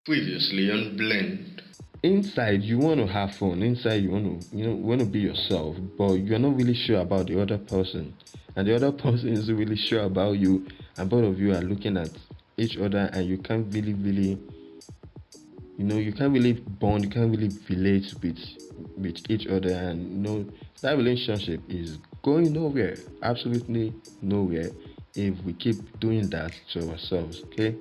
Previously on Blend. Inside you want to have fun, inside you want to be yourself, but you're not really sure about the other person, and the other person is really sure about you, and both of you are looking at each other, and you can't really bond, you can't really relate with each other, and that relationship is going nowhere, absolutely nowhere, if we keep doing that to ourselves. Okay.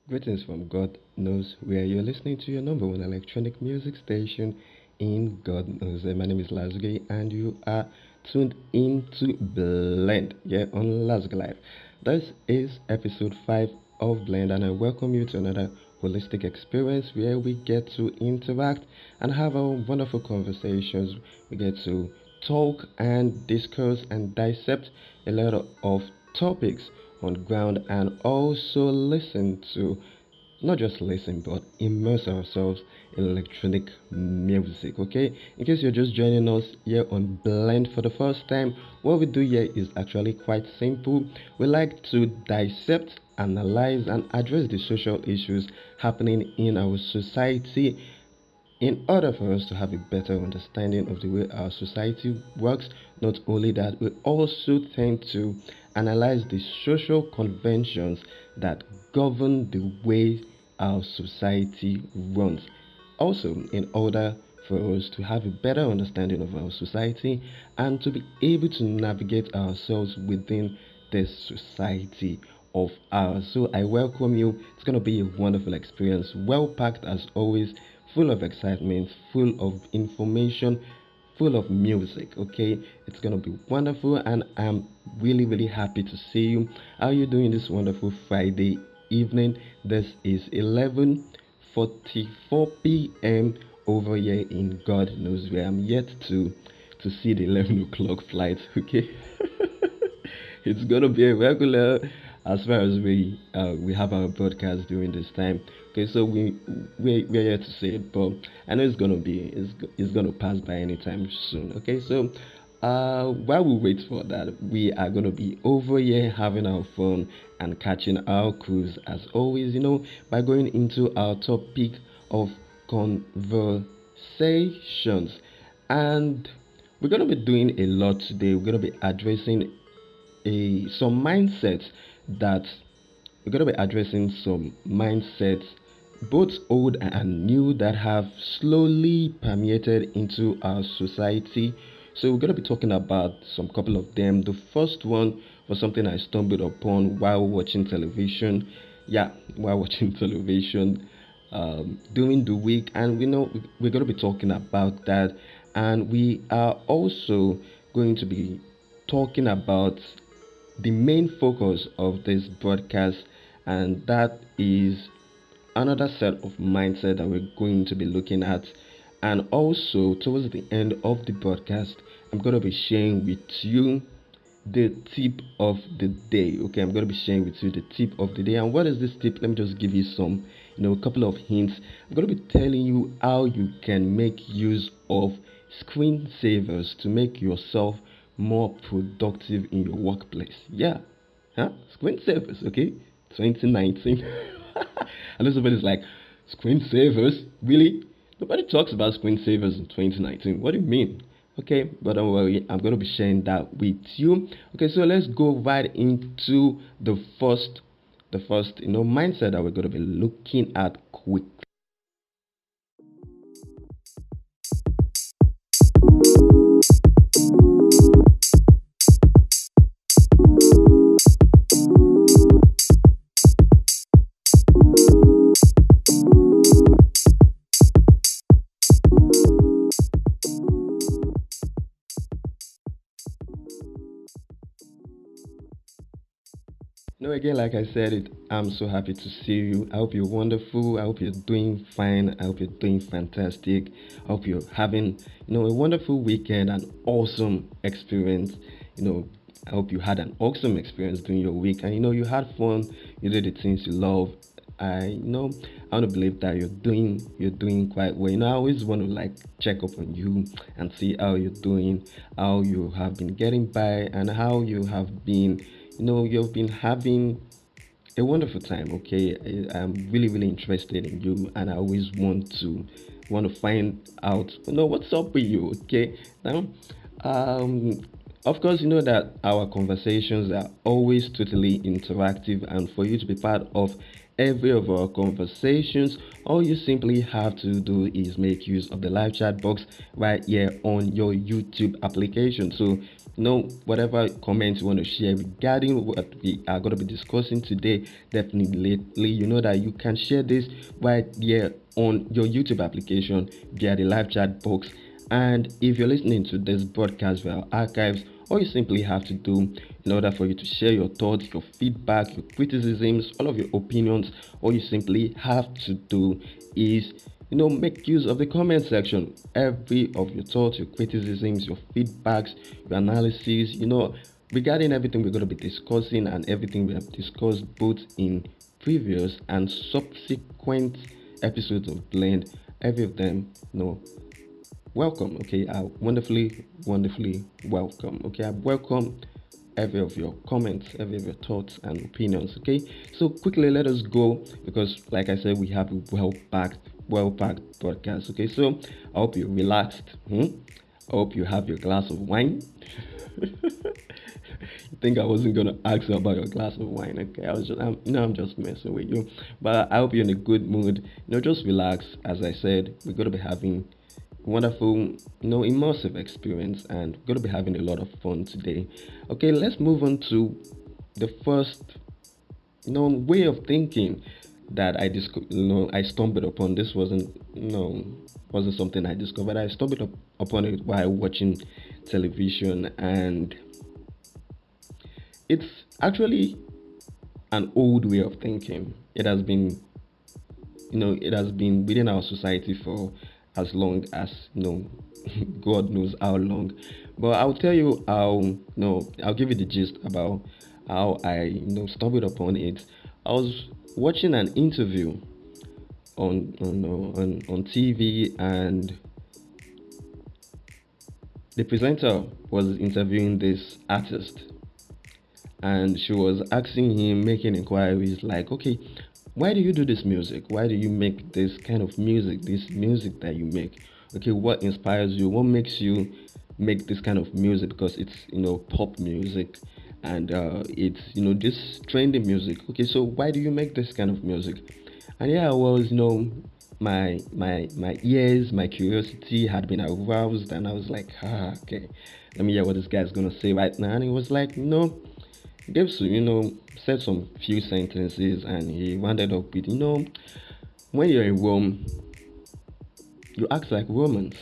Greetings from God knows where you're listening to your number one electronic music station in God knows. My name is Lázougi, and you are tuned into Blend, yeah, on Lázougi Live. This is episode 5 of Blend, and I welcome you to another holistic experience where we get to interact and have our wonderful conversations. We get to talk and discuss and dissect a lot of topics on ground and also listen to not just listen but immerse ourselves in electronic music. Okay, in case you're just joining us here on Blend for the first time, what we do here is actually quite simple. We like to dissect, analyze and address the social issues happening in our society in order for us to have a better understanding of the way our society works. Not only that, we also tend to analyze the social conventions that govern the way our society runs. Also, in order for us to have a better understanding of our society and to be able to navigate ourselves within this society of ours. So I welcome you. It's going to be a wonderful experience, well packed as always, full of excitement, full of information, full of music. Okay, it's going to be wonderful, and I'm really, really happy to see you. How are you doing this wonderful Friday evening? This is 11:44 p.m. over here in God knows where. I'm yet to see the 11 o'clock flight. Okay. It's gonna be a regular as far as we have our broadcast during this time. Okay, so we're here to say it, but I know it's gonna pass by anytime soon. Okay, so while we wait for that, we are gonna be over here having our fun and catching our cruise as always. By going into our topic of conversations, and we're gonna be doing a lot today. We're gonna be addressing a some mindsets that we're going to be addressing some mindsets both old and new that have slowly permeated into our society. So we're going to be talking about some couple of them. The first one was something I stumbled upon while watching television. Yeah, while watching television during the week, and we know we're going to be talking about that, and we are also going to be talking about the main focus of this broadcast, and that is another set of mindset that we're going to be looking at. And also, towards the end of the broadcast, I'm going to be sharing with you the tip of the day. Okay, I'm going to be sharing with you the tip of the day. And what is this tip? Let me just give you some, a couple of hints. I'm going to be telling you how you can make use of screensavers to make yourself more productive in your workplace. Yeah, huh? Screensavers, okay? 2019. I know somebody's like, screensavers? Really? Nobody talks about screensavers in 2019. What do you mean? Okay, but don't worry, I'm going to be sharing that with you. Okay, so let's go right into the first mindset that we're going to be looking at quickly. Again, like I said, I'm so happy to see you. I hope you're wonderful. I hope you're doing fine. I hope you're doing fantastic. I hope you're having, a wonderful weekend, an awesome experience. I hope you had an awesome experience during your week, and you had fun. You did the things you love. I want to believe that you're doing quite well. I always want to like check up on you and see how you're doing, how you have been getting by, and how you have been you've been having a wonderful time. Okay, I'm really, really interested in you, and I always want to find out, what's up with you. Okay, now, um, of course, you know that our conversations are always totally interactive, and for you to be part of every of our conversations, all you simply have to do is make use of the live chat box right here on your YouTube application. So whatever comments you want to share regarding what we are going to be discussing today, definitely that you can share this right here on your YouTube application via the live chat box. And if you're listening to this broadcast via archives, all you simply have to do in order for you to share your thoughts, your feedback, your criticisms, all of your opinions. All you simply have to do is make use of the comment section. Every of your thoughts, your criticisms, your feedbacks, your analysis, regarding everything we're going to be discussing and everything we have discussed both in previous and subsequent episodes of Blend, every of them, welcome. Okay, I wonderfully welcome. Okay, I welcome every of your comments, every of your thoughts and opinions. Okay, so quickly let us go, because like I said, we have a well packed podcast. Okay, so I hope you're relaxed. I hope you have your glass of wine. You think I wasn't gonna ask you about your glass of wine? Okay, I'm just messing with you. But I hope you're in a good mood. Just relax. As I said, we're gonna be having wonderful, immersive experience, and we're gonna be having a lot of fun today. Okay, let's move on to the first, way of thinking that I stumbled upon. This wasn't something I discovered. I stumbled upon it while watching television, and it's actually an old way of thinking. It has been within our society for as long as God knows how long. But I'll tell you how. No, I'll give you the gist about how I stumbled upon it. I was watching an interview on TV, and the presenter was interviewing this artist, and she was asking him, making inquiries like, okay, why do you do this music? Why do you make this kind of music, this music that you make? Okay, what inspires you? What makes you make this kind of music? Because it's pop music, and it's this trendy music. Okay, so why do you make this kind of music? And yeah, well, my ears, my curiosity had been aroused, and I was like, okay, let me hear what this guy's gonna say right now. And he was like, gave some, said some few sentences, and he rounded up with, when you're in Rome, you act like Romans.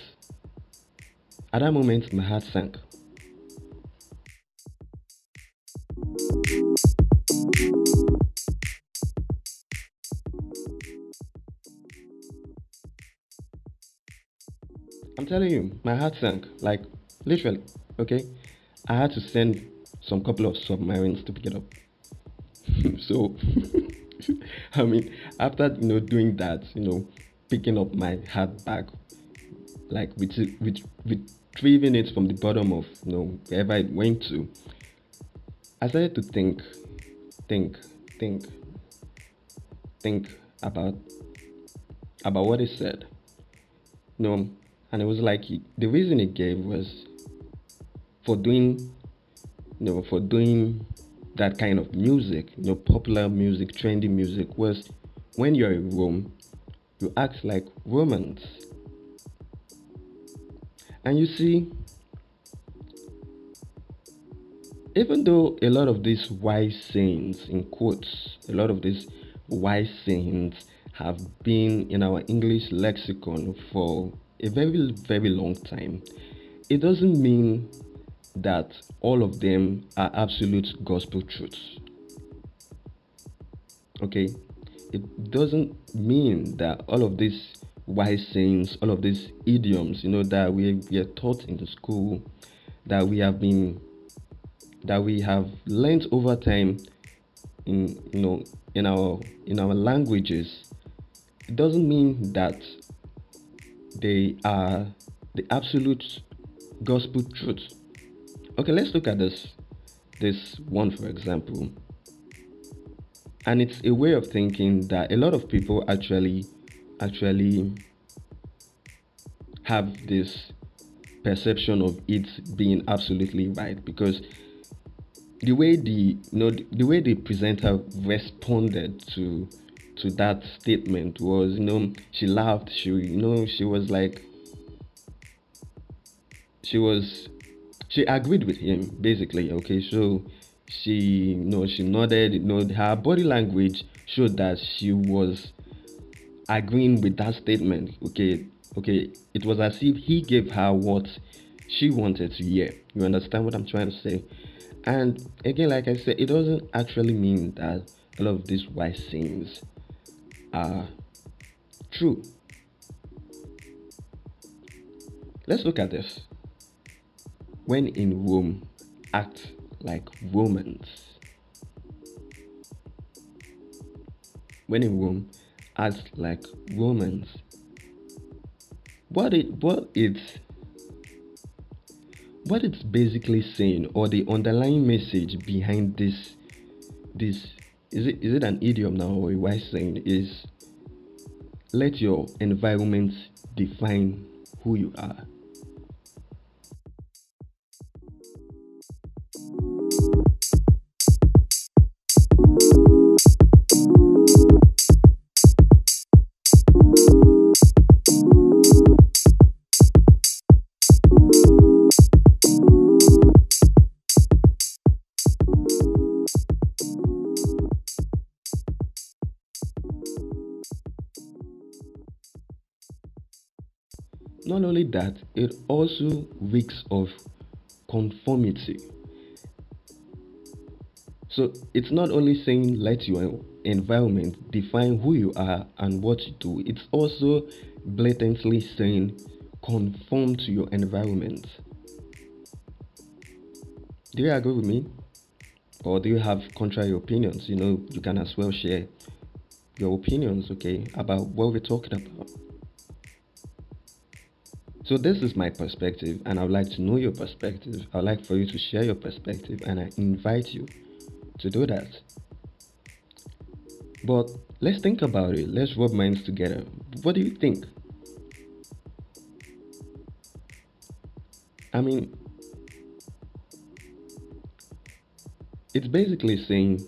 At that moment, my heart sank. I'm telling you, my heart sank. Like, literally, okay? I had to send some couple of submarines to pick it up. So, I mean, after, doing that, picking up my heart back, like retrieving it from the bottom of wherever it went to, I started to think, think, think about what he said. And it was like the reason he gave was for doing, for doing that kind of music, popular music, trendy music, was when you're in Rome, you act like Romans. And you see, even though a lot of these wise sayings, in quotes, a lot of these wise sayings have been in our English lexicon for a very, very long time, it doesn't mean that all of them are absolute gospel truths. Okay? It doesn't mean that all of these wise sayings, all of these idioms, that we are taught in the school, that we have learned over time in in our languages, it doesn't mean that they are the absolute gospel truth. Okay, let's look at this one, for example. And it's a way of thinking that a lot of people actually have this perception of it being absolutely right, because the way the presenter responded to that statement was, she laughed. She was like, she agreed with him, basically. Okay, so she nodded. Her body language showed that she was agreeing with that statement. Okay, it was as if he gave her what she wanted to hear. You understand what I'm trying to say? And again, like I said, it doesn't actually mean that a lot of these wise sayings are true. Let's look at this. When in Rome, act like Romans. When in Rome, act like Romans. What it's basically saying, or the underlying message behind this is it an idiom now or a wise saying, is let your environment define who you are. Not only that, it also reeks of conformity. So it's not only saying let your environment define who you are and what you do, it's also blatantly saying conform to your environment. Do you agree with me? Or do you have contrary opinions? You can as well share your opinions, okay, about what we're talking about. So this is my perspective, and I would like to know your perspective. I'd like for you to share your perspective, and I invite you to do that. But let's think about it. Let's rub minds together. What do you think? I mean, it's basically saying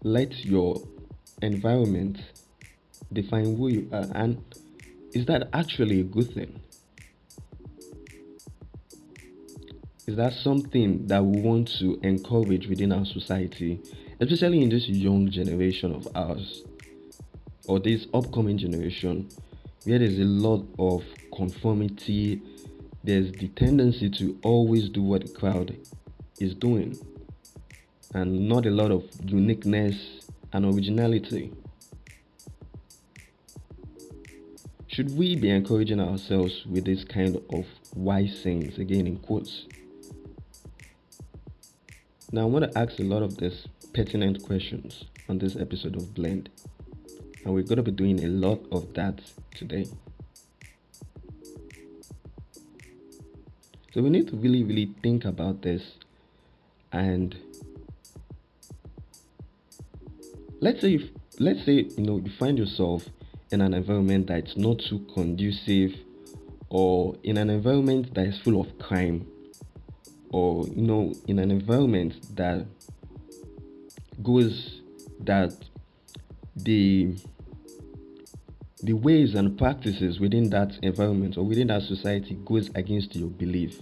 let your environment define who you are. And is that actually a good thing? Is that something that we want to encourage within our society, especially in this young generation of ours, or this upcoming generation, where there's a lot of conformity? There's the tendency to always do what the crowd is doing, and not a lot of uniqueness and originality. Should we be encouraging ourselves with this kind of wise sayings, again in quotes? Now, I want to ask a lot of these pertinent questions on this episode of Blend, and we're going to be doing a lot of that today. So we need to really, really think about this. And let's say you find yourself in an environment that's not too conducive, or in an environment that is full of crime, or in an environment that goes that the ways and practices within that environment or within that society goes against your belief.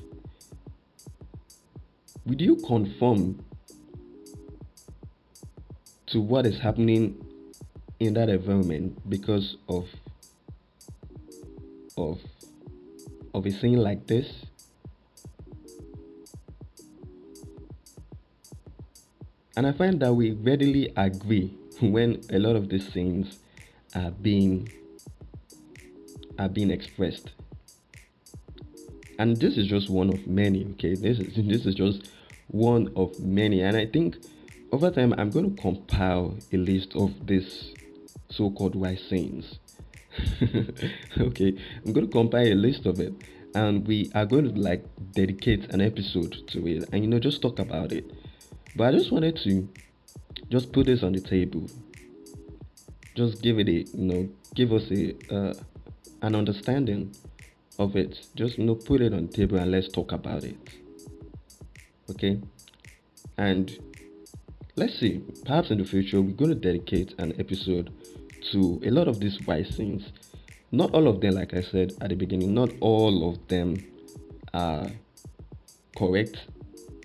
Would you conform to what is happening in that environment because of of a saying like this? And I find that we readily agree when a lot of these things are being expressed. And this is just one of many, okay? This is just one of many. And I think over time I'm going to compile a list of these so-called wise sayings. Okay, I'm going to compile a list of it, and we are going to like dedicate an episode to it, and just talk about it. But I just wanted to just put this on the table, just give it a give us a an understanding of it. Just put it on the table and let's talk about it. Okay, and let's see, perhaps in the future we're going to dedicate an episode to a lot of these wise things. Not all of them, like I said at the beginning, not all of them are correct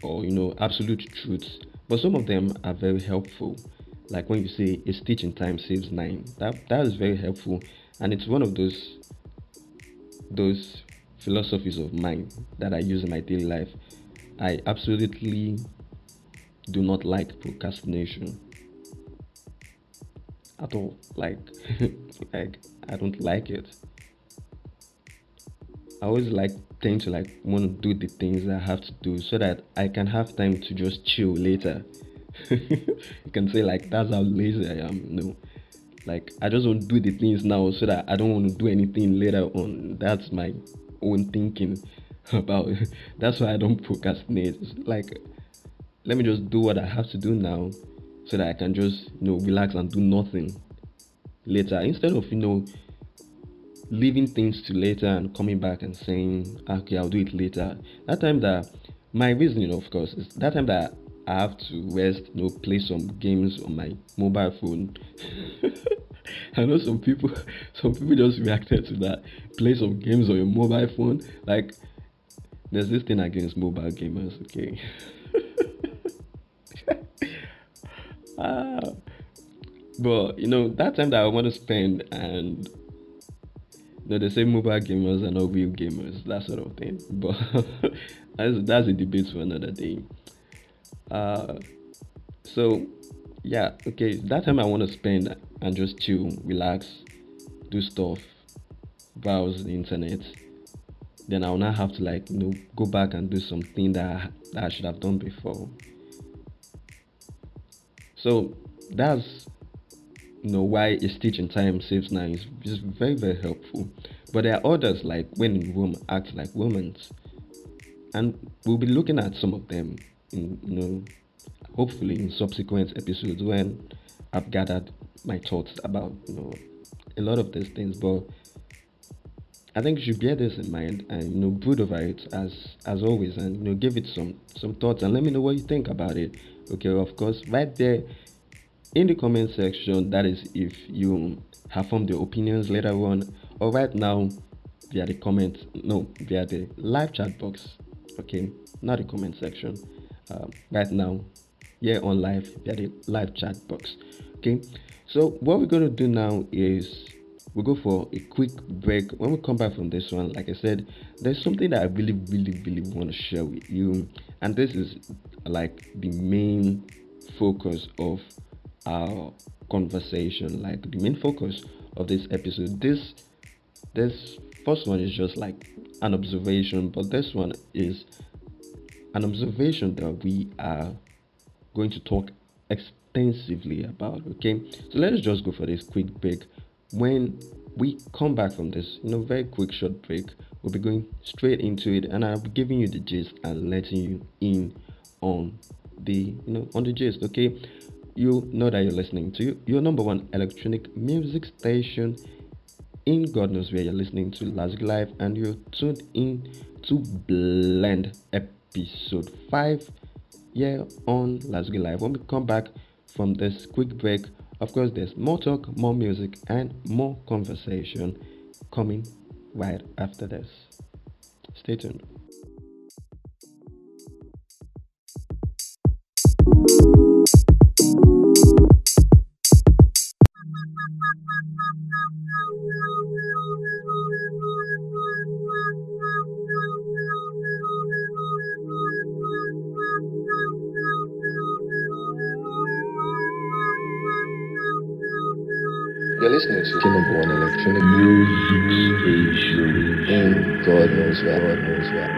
or absolute truths, but some of them are very helpful. Like when you say a stitch in time saves nine, that is very helpful, and it's one of those philosophies of mine that I use in my daily life. I absolutely do not like procrastination at all. Like, like I don't like it. I always like tend to like want to do the things I have to do so that I can have time to just chill later. You can say like that's how lazy I am. Like I just want to do the things now so that I don't want to do anything later on. That's my own thinking about it. That's why I don't procrastinate. It's like let me just do what I have to do now so that I can just relax and do nothing later instead of leaving things to later and coming back and saying, okay, I'll do it later. That time that my reasoning, of course, is that time that I have to rest, play some games on my mobile phone. I know some people just reacted to that. Play some games on your mobile phone. Like, there's this thing against mobile gamers, okay? Ah, but that time that I want to spend and they say mobile gamers are not real gamers, that sort of thing. But that's a debate for another day. Uh, so yeah, okay. That time I want to spend and just chill, relax, do stuff, browse the internet. Then I will not have to like go back and do something that I should have done before. So that's why a stitch in time saves nine is very very helpful. But there are others like when in Rome act like Romans, and we'll be looking at some of them in hopefully in subsequent episodes when I've gathered my thoughts about a lot of these things. But I think you should bear this in mind and brood over it as always, and give it some thoughts and let me know what you think about it. Okay, of course, right there in the comment section. That is if you have formed your opinions later on, or right now via the comment, no, via the live chat box. Okay, not the comment section. Right now, here on live via the live chat box. Okay, so what we're going to do now is we'll go for a quick break. When we come back from this one, like I said, there's something that I really really really want to share with you, and this is like the main focus of our conversation, like the main focus of this episode. This first one is just like an observation, but this one is an observation that we are going to talk extensively about. Okay, so let us just go for this quick break. When we come back from this very quick short break, we'll be going straight into it, and I'll be giving you the gist and letting you in on the on the gist. Okay, you know that you're listening to your number one electronic music station in God knows where. You're listening to Lázougi Live, and you're tuned in to Blend episode 5 here on Lázougi Live. When we come back from this quick break, of course, there's more talk, more music, and more conversation coming right after this. Stay tuned. You're listening to the number one electronic music station in God knows where. God knows where.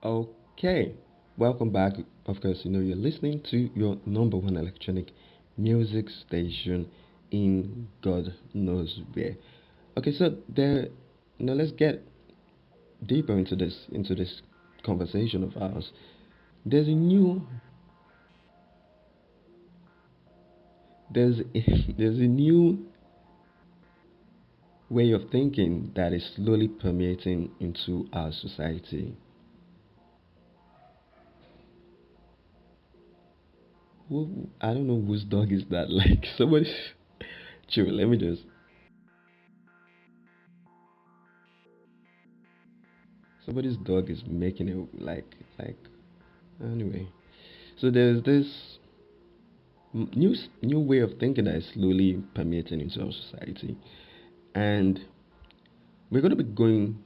Okay, welcome back. Of course, you're listening to your number one electronic music station in God knows where. Okay, so let's get deeper into this conversation of ours, there's a new there's there's a new way of thinking that is slowly permeating into our society. I don't know whose dog is that. Like somebody, chill. Let me just. Somebody's dog is making it like. Anyway, so there's this new way of thinking that is slowly permeating into our society, and we're going to be going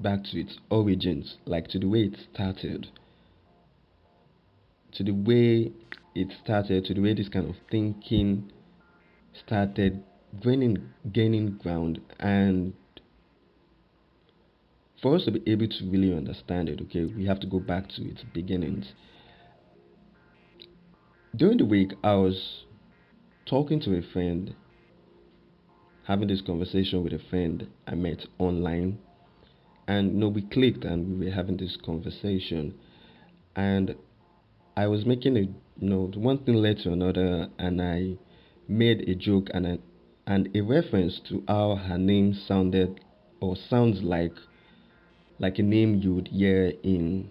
back to its origins, like to the way it started, to the way to the way this kind of thinking started gaining ground, and for us to be able to really understand it, okay, we have to go back to its beginnings. During the week, I was talking to a friend, having this conversation with a friend I met online, and we clicked and we were having this conversation, and I was making a one thing led to another, and I made a joke and a reference to how her name sounded or sounds like a name you would hear in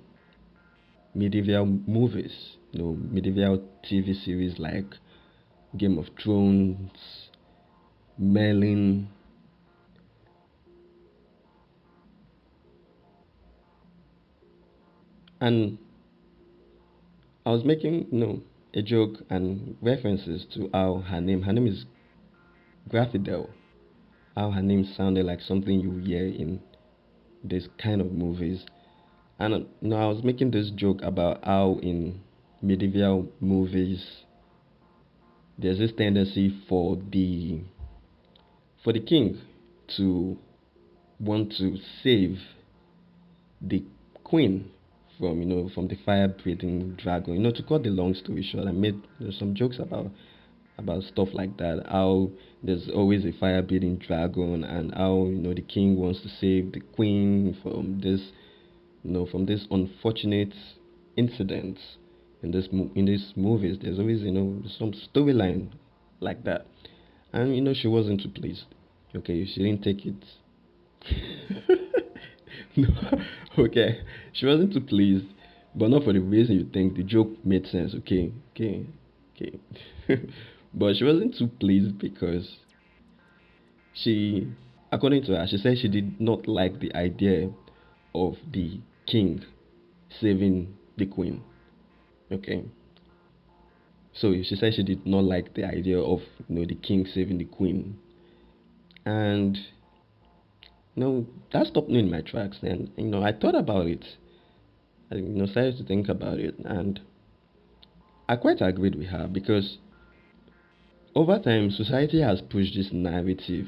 medieval movies, medieval TV series like Game of Thrones, Merlin, and I was making a joke and references to how her name is Graffidel, how her name sounded like something you hear in this kind of movies. And I was making this joke about how in medieval movies there's this tendency for the king to want to save the queen from from the fire breathing dragon. To cut the long story short, I made some jokes about stuff like that. How there's always a fire breathing dragon, and how the king wants to save the queen from this from this unfortunate incidents in these movies. There's always some storyline like that, and she wasn't too pleased. Okay, she didn't take it. No, okay, she wasn't too pleased, but not for the reason you think. The joke made sense. Okay, okay, okay. But she wasn't too pleased because she, according to her, she said she did not like the idea of the king saving the queen. Okay. So she said she did not like the idea of the king saving the queen, and that stopped me in my tracks. And I thought about it. I started to think about it, and I quite agreed with her because over time society has pushed this narrative.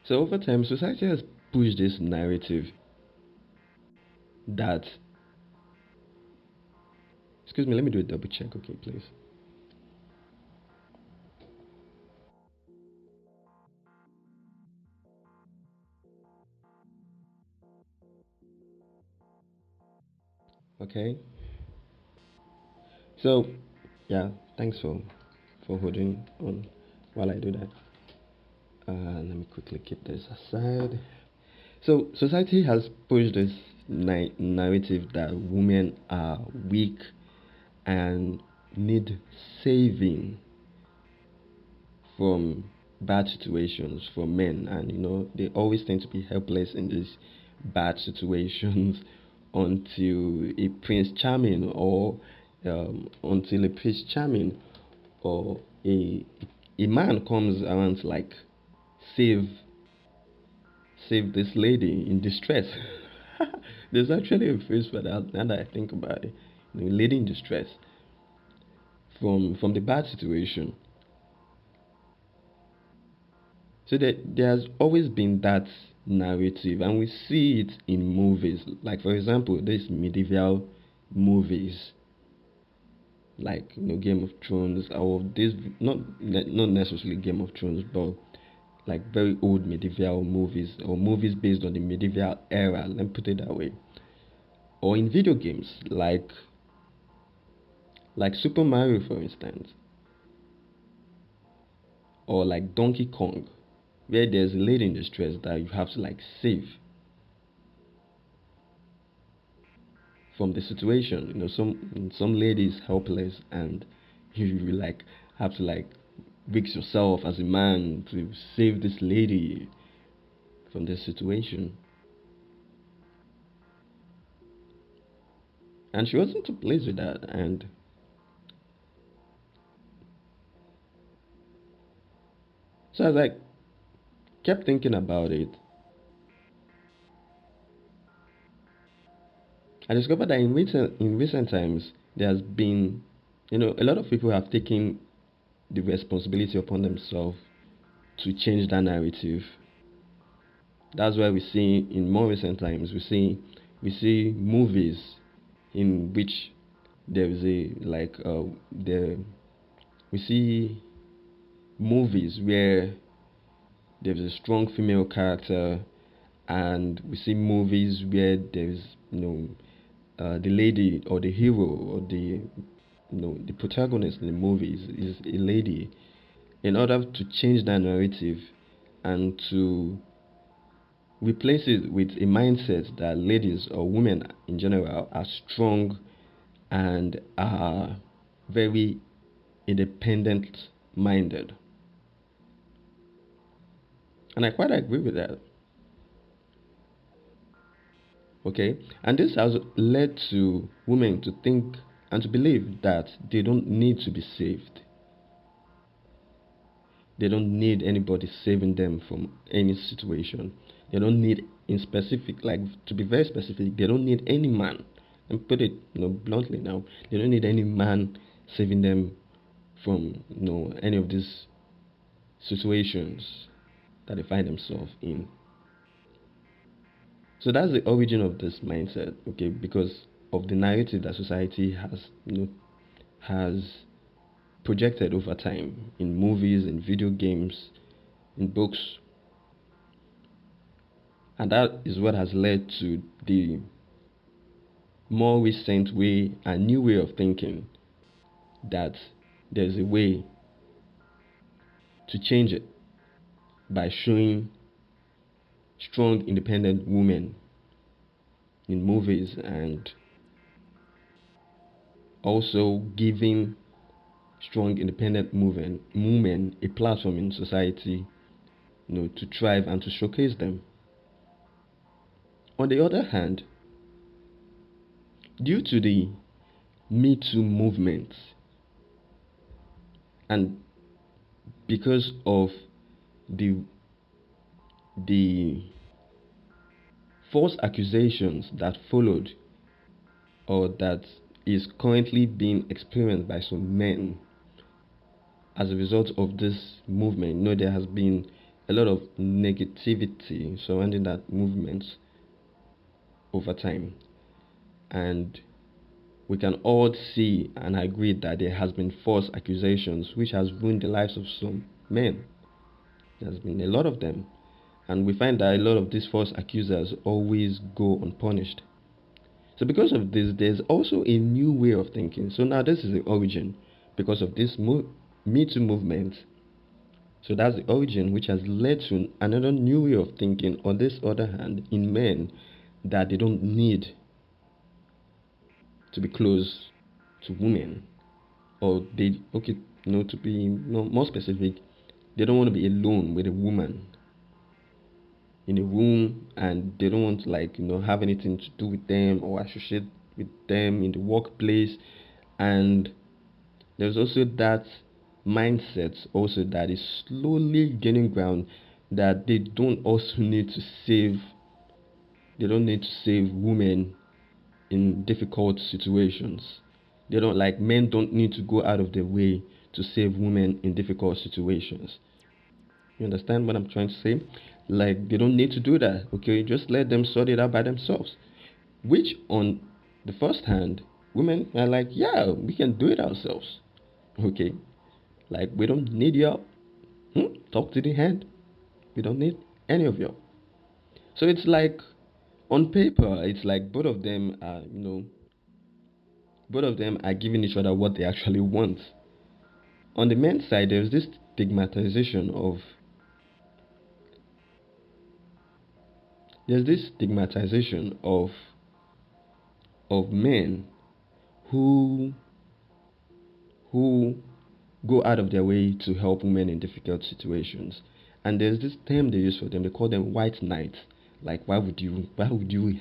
So over time society has pushed this narrative that, excuse me, let me do a double check, okay, please. Okay. So, yeah, thanks for holding on while I do that. Let me quickly keep this aside. So, society has pushed this narrative that women are weak and need saving from bad situations for men, and they always tend to be helpless in these bad situations until a prince charming or until a prince charming or a man comes around to like save save this lady in distress. There's actually a phrase for that now that I think about it. Lady in distress from the bad situation. So there's always been that narrative, and we see it in movies. Like for example, these medieval movies, like Game of Thrones, or this not necessarily Game of Thrones, but like very old medieval movies or movies based on the medieval era. Let me put it that way. Or in video games, like Super Mario, for instance, or like Donkey Kong, where there's a lady in distress that you have to like save from the situation. Some lady is helpless, and you like have to like risk yourself as a man to save this lady from this situation. And she wasn't too pleased with that, and so I was like kept thinking about it. I discovered that in recent times there has been, a lot of people have taken the responsibility upon themselves to change that narrative. That's why we see in more recent times we see movies in which there is a like there we see movies where there is a strong female character, and we see movies where there is the lady or the hero or the protagonist in the movies is a lady, in order to change that narrative and to replace it with a mindset that ladies or women in general are strong and are very independent minded. And I quite agree with that. Okay? And this has led to women to think and to believe that they don't need to be saved. They don't need anybody saving them from any situation. They don't need, in specific, like to be very specific, they don't need any man. And put it, bluntly now, they don't need any man saving them from, any of these situations that they find themselves in. So that's the origin of this mindset, okay? Because of the narrative that society has projected over time in movies, in video games, in books, and that is what has led to the more recent way, a new way of thinking, that there's a way to change it by showing strong independent women in movies, and also giving strong independent women a platform in society, to thrive and to showcase them. On the other hand, due to the Me Too movement, and because of the the false accusations that followed, or that is currently being experienced by some men as a result of this movement, there has been a lot of negativity surrounding that movement over time, and we can all see and agree that there has been false accusations which has ruined the lives of some men. There's been a lot of them, and we find that a lot of these false accusers always go unpunished. So because of this, there's also a new way of thinking. So now this is the origin, because of this Me Too movement. So that's the origin which has led to another new way of thinking, on this other hand, in men, that they don't need to be close to women, or they, okay, to be more specific, They don't want to be alone with a woman in a room, and they don't want to, like, have anything to do with them or associate with them in the workplace. And there's also that mindset also that is slowly gaining ground, that they don't also need to save they don't need to save women in difficult situations. They don't, like, men don't need to go out of their way to save women in difficult situations. You understand what I'm trying to say? Like, they don't need to do that. Okay, just let them sort it out by themselves. Which, on the first hand, women are like, yeah, we can do it ourselves. Okay, like, we don't need your talk to the hand. We don't need any of you. So it's like, on paper, it's like both of them are giving each other what they actually want. On the men's side, stigmatization of there's this stigmatization of men who who go out of their way to help women in difficult situations. And there's this term they use for them. They call them white knights. Like, why would you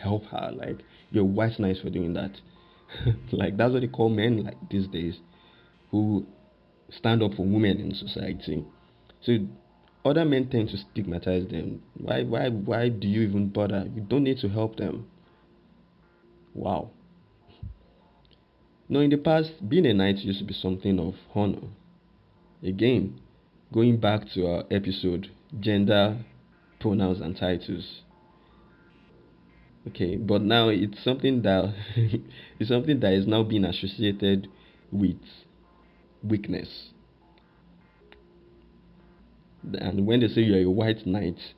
help her? Like, you're white knights for doing that. Like, that's what they call men, like, these days, who stand up for women in society. So other men tend to stigmatize them. Why do you even bother? You don't need to help them. Wow. No, in the past, being a knight used to be something of honor. Again, going back to our episode, gender, pronouns, and titles. Okay, but now it's something that it's something that is now being associated with weakness. And when they say you're a white knight,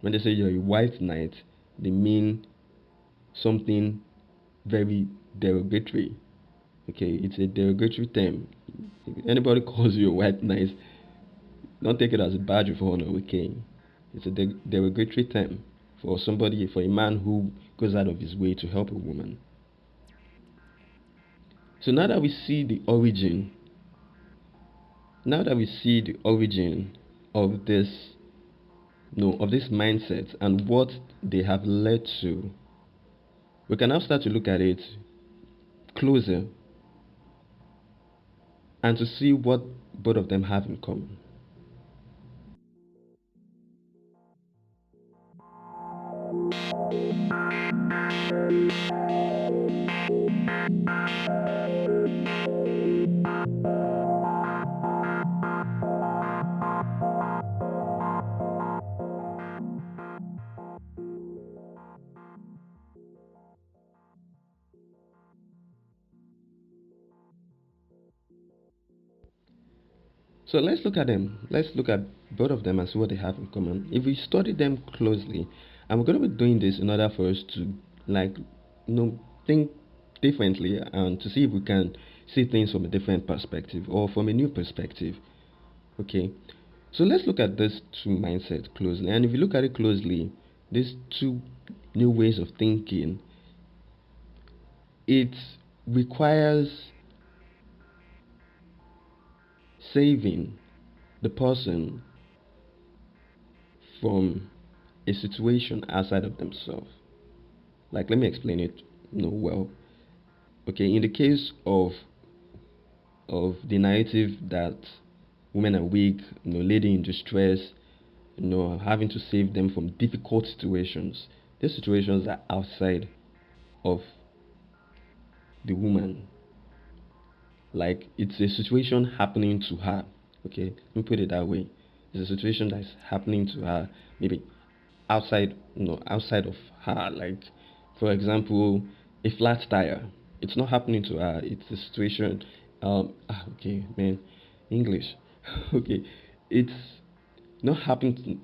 when they say you're a white knight, they mean something very derogatory. Okay, it's a derogatory term. If anybody calls you a white knight, don't take it as a badge of honor. Okay, it's a derogatory term for a man who goes out of his way to help a woman. So now that we see the origin of this, of this mindset and what they have led to, we can now start to look at it closer and to see what both of them have in common. So let's look at them. Let's look at both of them and see what they have in common. If we study them closely, and we're going to be doing this in order for us to, like, think differently and to see if we can see things from a different perspective or from a new perspective. Okay, so let's look at these two mindsets closely. And if you look at it closely, these two new ways of thinking, it requires saving the person from a situation outside of themselves. Like, let me explain it well. Okay, in the case of the narrative that women are weak, lady in distress, having to save them from difficult situations. These situations are outside of the woman. Like, it's a situation happening to her. Okay, let me put it that way. It's a situation that's happening to her, maybe outside of her. Like, for example, a flat tire. It's not happening to her. It's a situation. Okay, man, English. Okay, it's not happening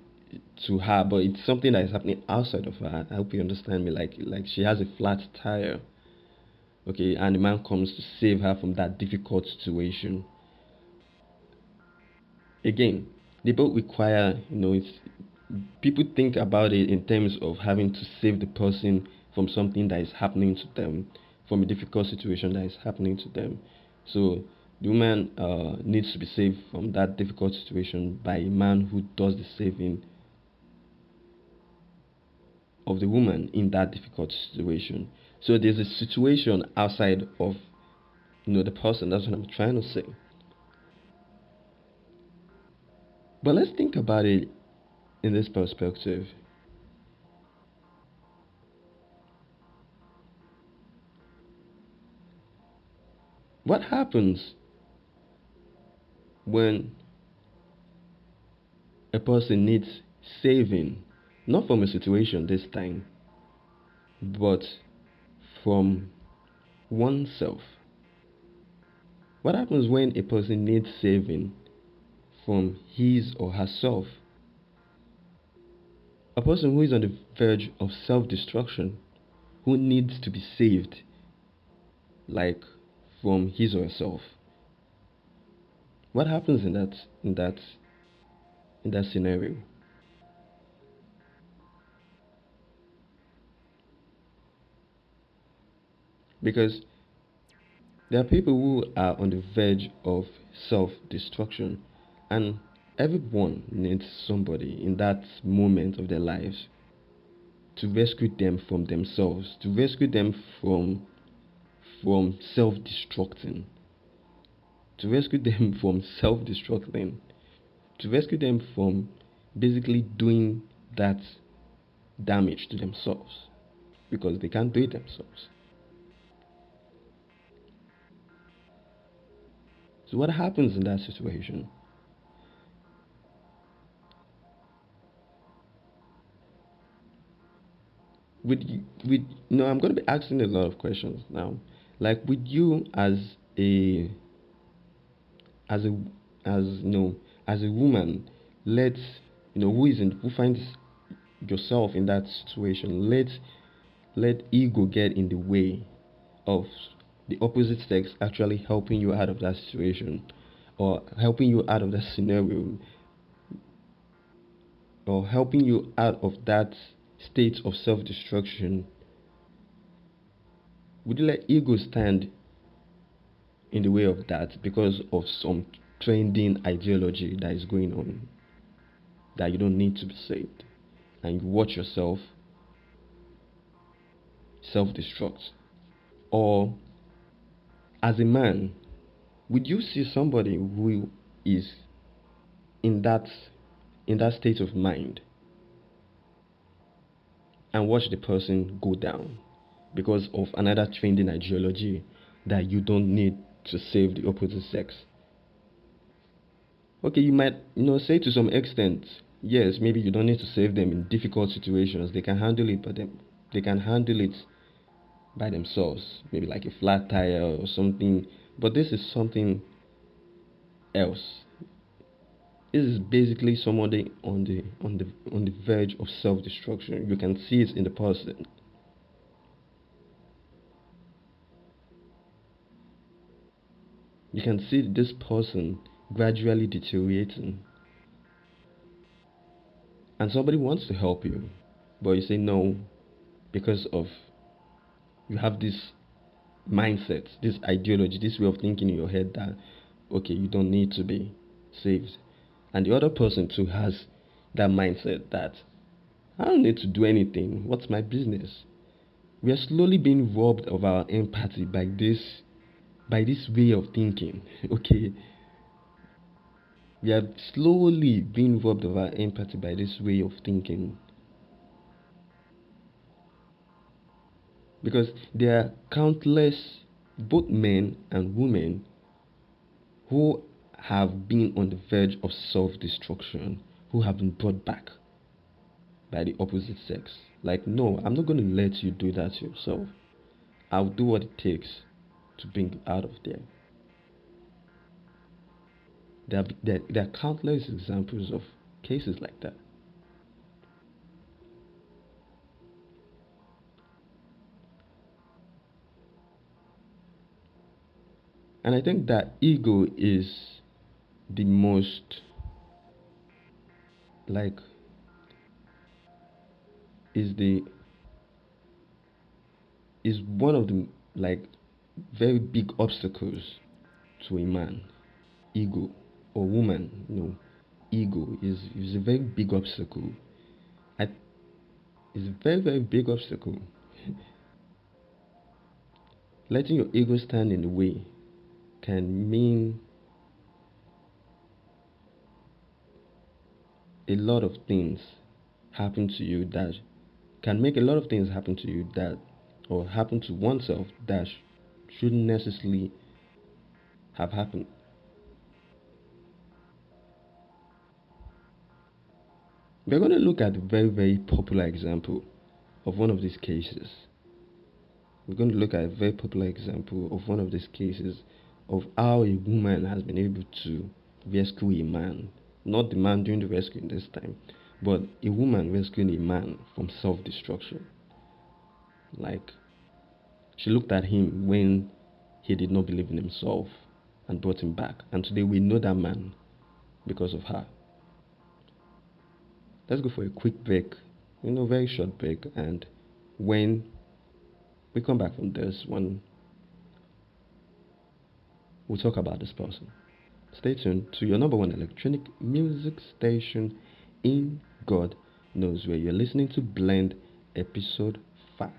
to her, but it's something that is happening outside of her. I hope you understand me. Like she has a flat tire. Okay, and the man comes to save her from that difficult situation. Again, they both require, it's people think about it in terms of having to save the person from something that is happening to them, from a difficult situation that is happening to them. So The woman needs to be saved from that difficult situation by a man who does the saving of the woman in that difficult situation. So there's a situation outside of the person. That's what I'm trying to say. But let's think about it in this perspective. What happens when a person needs saving, not from a situation this time, but from oneself? What happens when a person needs saving from his or herself? A person who is on the verge of self destruction, who needs to be saved, like from his or herself. What happens in that scenario? Because there are people who are on the verge of self destruction, and everyone needs somebody in that moment of their lives to rescue them from themselves, to rescue them from self destructing, to rescue them from self destructing, to rescue them from basically doing that damage to themselves because they can't do it themselves. So what happens in that situation? I'm going to be asking a lot of questions now. Like, would you as a as as a woman, let who finds yourself in that situation, let ego get in the way of the opposite sex actually helping you out of that situation, or helping you out of that scenario, or helping you out of that state of self-destruction? Would you let ego stand in the way of that because of some trending ideology that is going on, that you don't need to be saved, and you watch yourself self-destruct? Or as a man, would you see somebody who is in that state of mind and watch the person go down because of another trending ideology that you don't need to save the opposite sex? Okay, you might say to some extent, yes, maybe you don't need to save them in difficult situations. They can handle it, but they can handle it by themselves, maybe like a flat tire or something. But this is something else. This is basically somebody on the verge of self-destruction. You can see it in the person. You can see this person gradually deteriorating, and somebody wants to help you, but you say no because of you have this mindset, this ideology, this way of thinking in your head that okay, you don't need to be saved, and the other person too has that mindset that I don't need to do anything. What's my business? We are slowly being robbed of our empathy by this way of thinking. Okay, we are slowly being robbed of our empathy by this way of thinking, because there are countless, both men and women, who have been on the verge of self-destruction, who have been brought back by the opposite sex. Like, no, I'm not going to let you do that to yourself. I'll do what it takes to bring you out of there. There are countless examples of cases like that. And I think that ego is the most, like, is the is one of the, like, very big obstacles to a man, ego, or woman, ego is a very big obstacle. I, it's a very, very big obstacle. Letting your ego stand in the way can mean a lot of things happen to you that can make a lot of things happen to you that, or happen to oneself that shouldn't necessarily have happened. We're going to look at a very, very popular example of one of these cases. We're going to look at a very popular example of one of these cases of how a woman has been able to rescue a man. Not the man doing the rescuing this time, but a woman rescuing a man from self-destruction. Like, she looked at him when he did not believe in himself and brought him back. And today we know that man because of her. Let's go for a quick break, very short break. And when we come back from this one, we'll talk about this person. Stay tuned to your number one electronic music station in God Knows Where. You're listening to Blend Episode 5.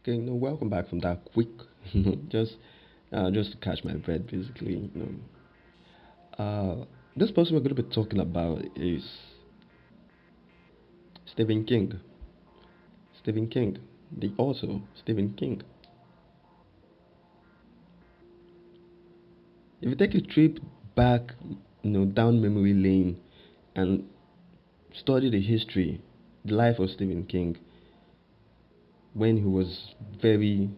Okay, welcome back from that quick, just to catch my breath, basically. This person we're going to be talking about is Stephen King. Stephen King, the author, Stephen King. If you take a trip back, down memory lane and study the history, the life of Stephen King, when he was very,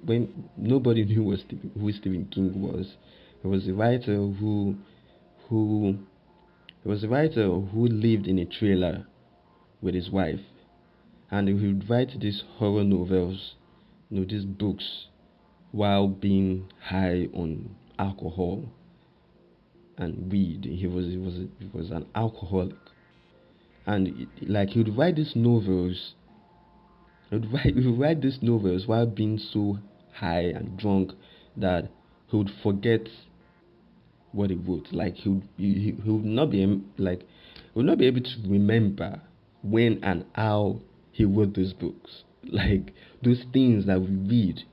when nobody knew who Stephen King was. He was a writer who he was a writer who lived in a trailer with his wife, and he would write these horror novels, these books, while being high on alcohol and weed. He was an alcoholic, and he would write these novels. He would write these novels while being so high and drunk that he would forget what he wrote. Like he would not be able to remember when and how he wrote those books. Like those things that we read,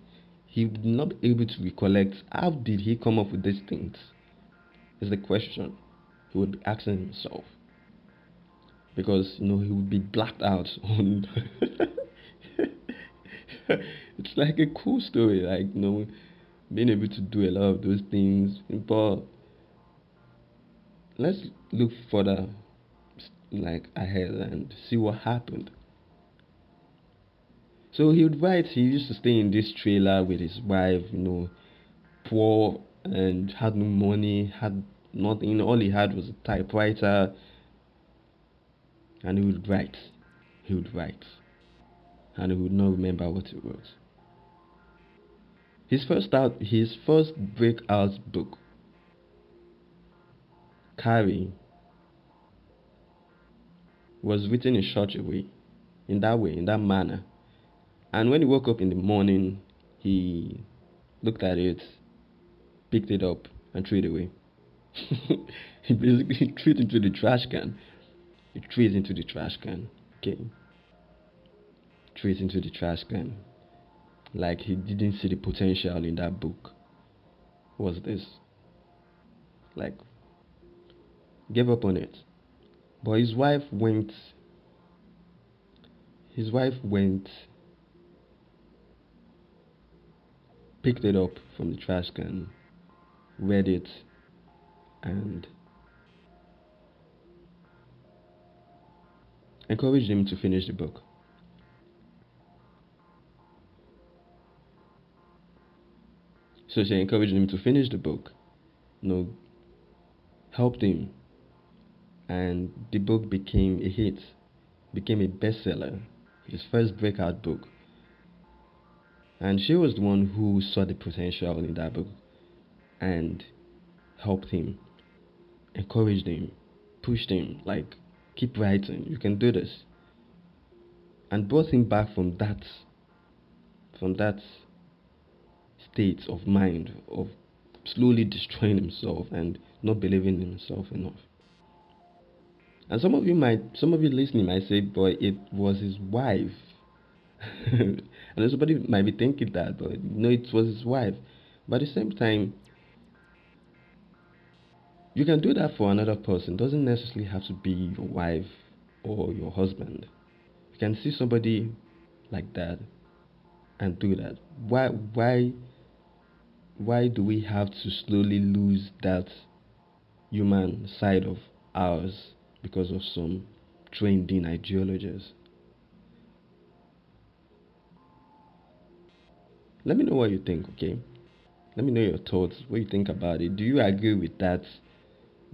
he would not be able to recollect. How did he come up with these things? Is the question he would be asking himself, because he would be blacked out on. It's like a cool story, being able to do a lot of those things. But let's look further, ahead, and see what happened. So he would write. He used to stay in this trailer with his wife, poor, and had no money, had nothing. All he had was a typewriter, and he would write. He would write, and he would not remember what it was. His first breakout book, Carrie, was written in such a way, in that manner. And when he woke up in the morning, he looked at it, picked it up, and threw it away. He basically threw it into the trash can. He threw it into the trash can. Okay. Threw it into the trash can. Like he didn't see the potential in that book. What's this? Like, gave up on it. But his wife went, picked it up from the trash can, read it, and encouraged him to finish the book. So she encouraged him to finish the book, helped him, and the book became a hit. became a bestseller, his first breakout book. And she was the one who saw the potential in that book and helped him, encouraged him, pushed him, like, keep writing, you can do this. And brought him back from that state of mind of slowly destroying himself and not believing in himself enough. And some of you listening might say, boy, it was his wife. And then somebody might be thinking that, but no, it was his wife. But at the same time, you can do that for another person. It doesn't necessarily have to be your wife or your husband. You can see somebody like that and do that. Why do we have to slowly lose that human side of ours because of some trending ideologies? Let me know what you think, okay? Let me know your thoughts, what you think about it. Do you agree with that?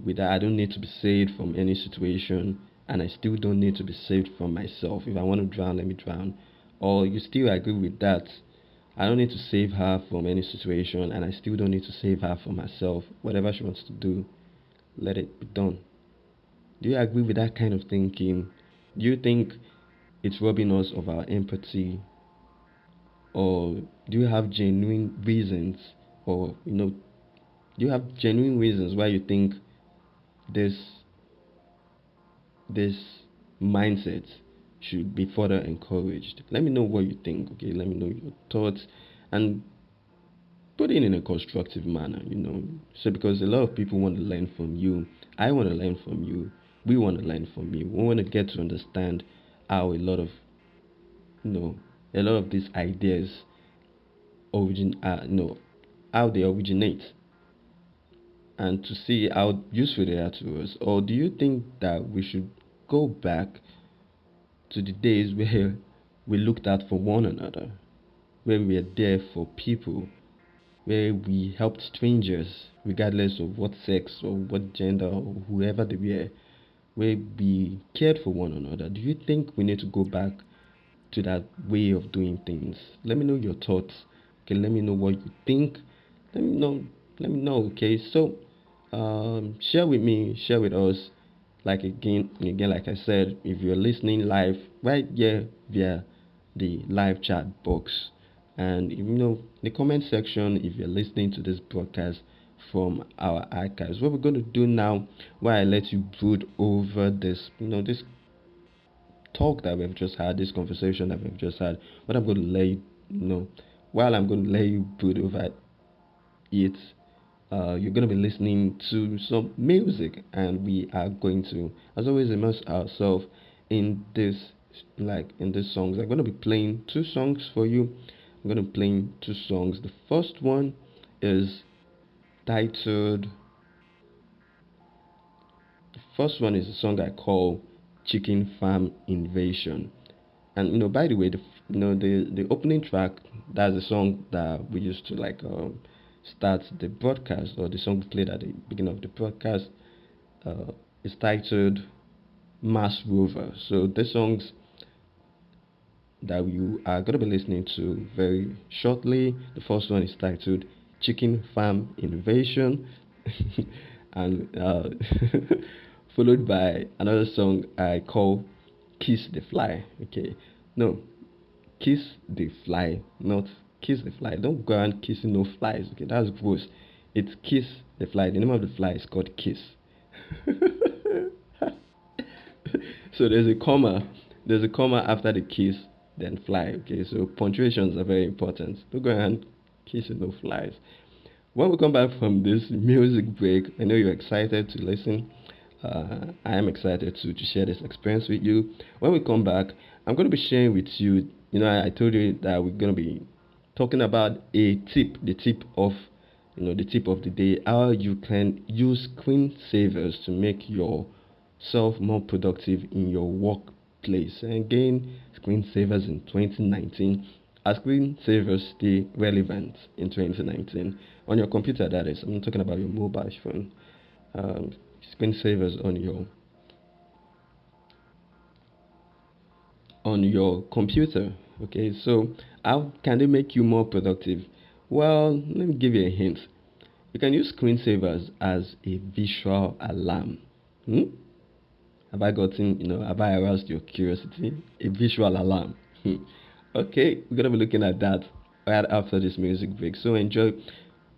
With that, I don't need to be saved from any situation, and I still don't need to be saved from myself. If I want to drown, let me drown. Or you still agree with that? I don't need to save her from any situation, and I still don't need to save her from herself. Whatever she wants to do, let it be done. Do you agree with that kind of thinking? Do you think it's robbing us of our empathy, or do you have genuine reasons, or do you have genuine reasons why you think this this mindset should be further encouraged? Let me know what you think, okay? Let me know your thoughts and put it in a constructive manner. So, because a lot of people want to learn from you, I want to learn from you, we want to learn from you. We want to get to understand how you know, a lot of these ideas how they originate and to see how useful they are to us. Or do you think that we should go back to the days where we looked out for one another, where we were there for people, where we helped strangers regardless of what sex or what gender or whoever they were, where we cared for one another? Do you think we need to go back to that way of doing things? Let me know your thoughts. Okay, let me know what you think. Let me know. Let me know. Okay, so share with me, share with us. Like again and again, like I said, if you're listening live, right here via the live chat box, and the comment section if you're listening to this broadcast from our archives. What we're going to do now, while I let you brood over this talk that we've just had, this conversation that we've just had, what I'm going to let you know, while I'm going to let you brood over it, you're going to be listening to some music, and we are going to, as always, immerse ourselves in these songs. I'm going to be playing two songs for you. I'm going to be playing two songs. The first one is titled. The first one is a song I call "Chicken Farm Invasion." And by the way, the opening track, that's the song that we used to start the broadcast, or the song we played at the beginning of the broadcast. Is titled Mars Rover. So the songs that you are going to be listening to very shortly. The first one is titled Chicken Farm Invasion, and followed by another song I call Kiss the Fly. Okay, no, Kiss the Fly, not Kiss the Fly. Don't go around kissing no flies. Okay, that's gross. It's Kiss the Fly. The name of the fly is called Kiss. So there's a comma after the kiss, then fly. Okay, so punctuations are very important. Don't go around kissing no flies. When we come back from this music break, I know you're excited to listen. I am excited to share this experience with you. When we come back, I'm going to be sharing with you. I told you that we're going to be talking about a tip, the tip of the day, how you can use screensavers to make yourself more productive in your workplace. And again, screensavers in 2019. As screensavers stay relevant in 2019 on your computer, that is. I'm not talking about your mobile phone. Screensavers on your on your computer. Okay, so how can they make you more productive? Well, let me give you a hint. You can use screensavers as a visual alarm. Hmm? Have I aroused your curiosity? A visual alarm. Okay, we're gonna be looking at that right after this music break. So enjoy.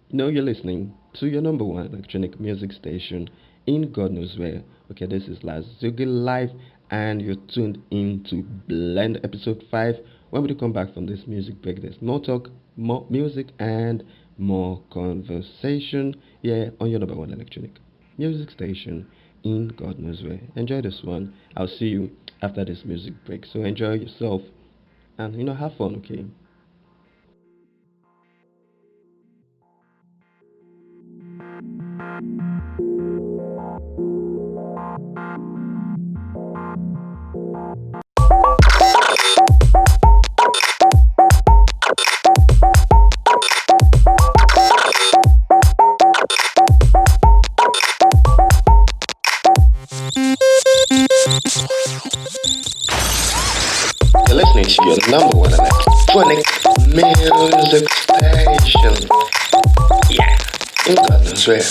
You're listening to your number one electronic music station in God knows where. Okay, this is Lázougi Live, and you're tuned in to Blend episode 5. When we come back from this music break, there's more talk, more music, and more conversation. Yeah, on your number one electronic music station in God knows where. Enjoy this one. I'll see you after this music break. So enjoy yourself and have fun, okay? You're listening to your number one electronic music station. Yeah, in God knows where.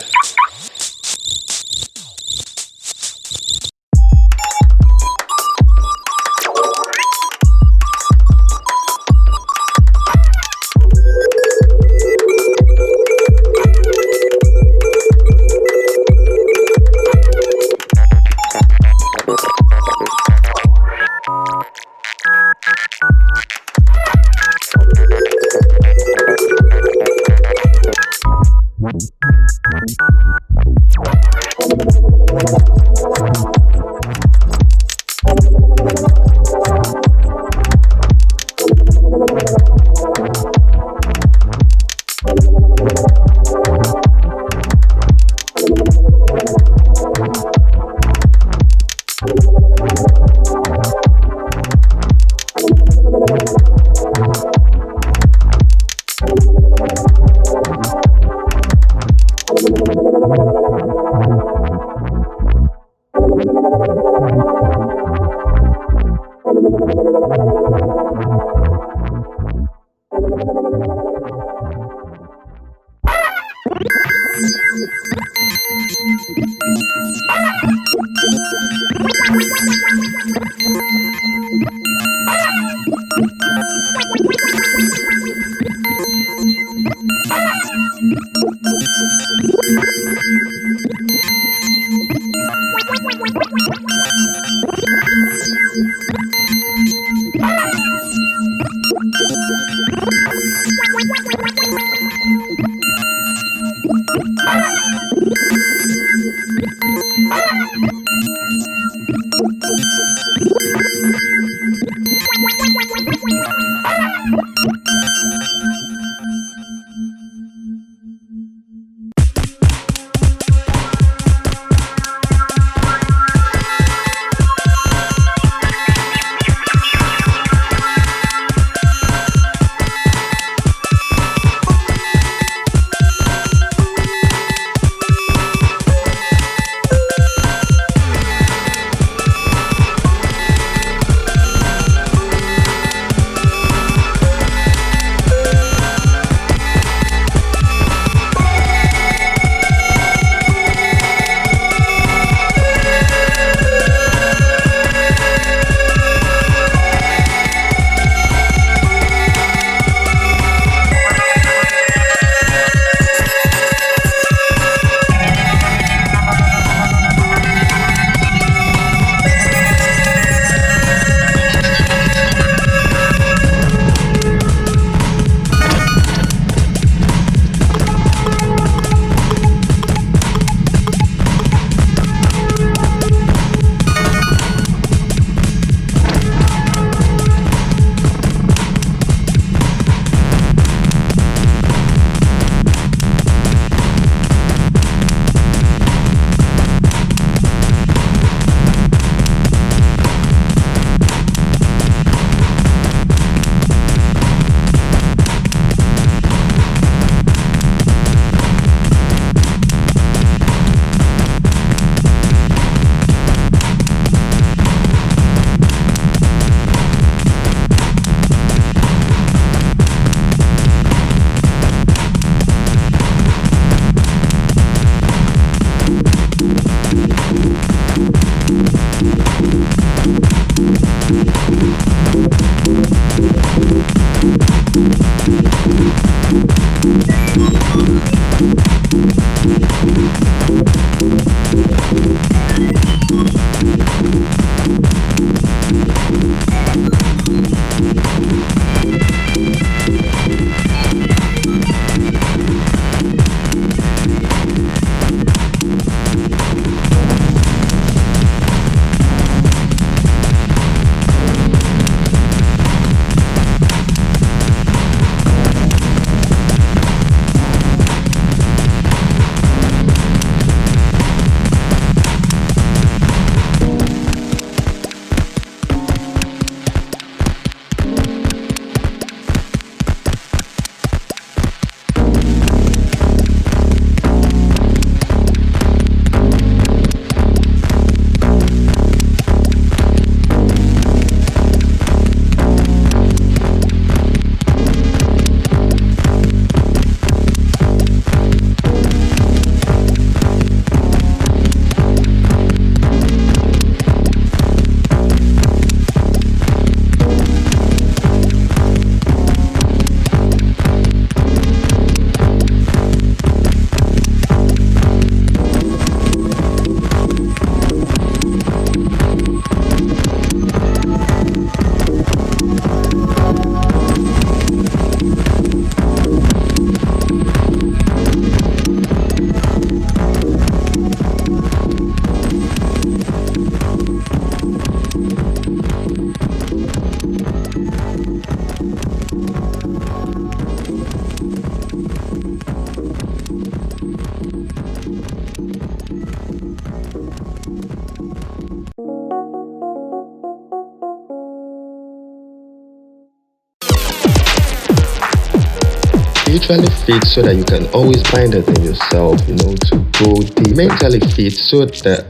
spiritually fit so that you can always find it in yourself, to go deep. Mentally fit so that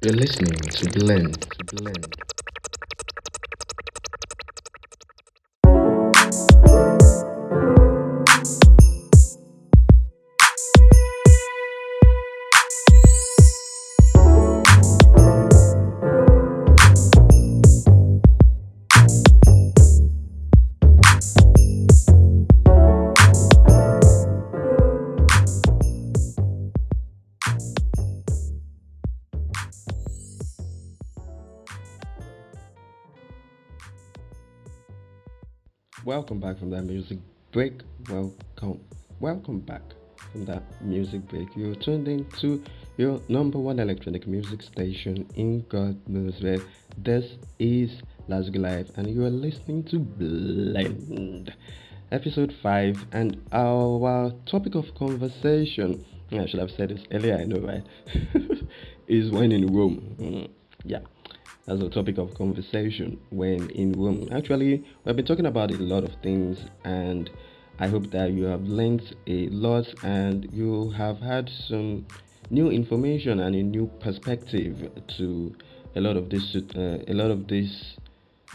you're listening to blend. Welcome back from that music break. Welcome back from that music break. You're tuned into your number one electronic music station in God knows where. This is Lázougi Live, and you are listening to Blend, episode 5, and our topic of conversation. I should have said this earlier. I know, right? Is when in Rome. Yeah, as a topic of conversation when in Rome. Actually, we've been talking about a lot of things, and I hope that you have learned a lot and you have had some new information and a new perspective to a lot of these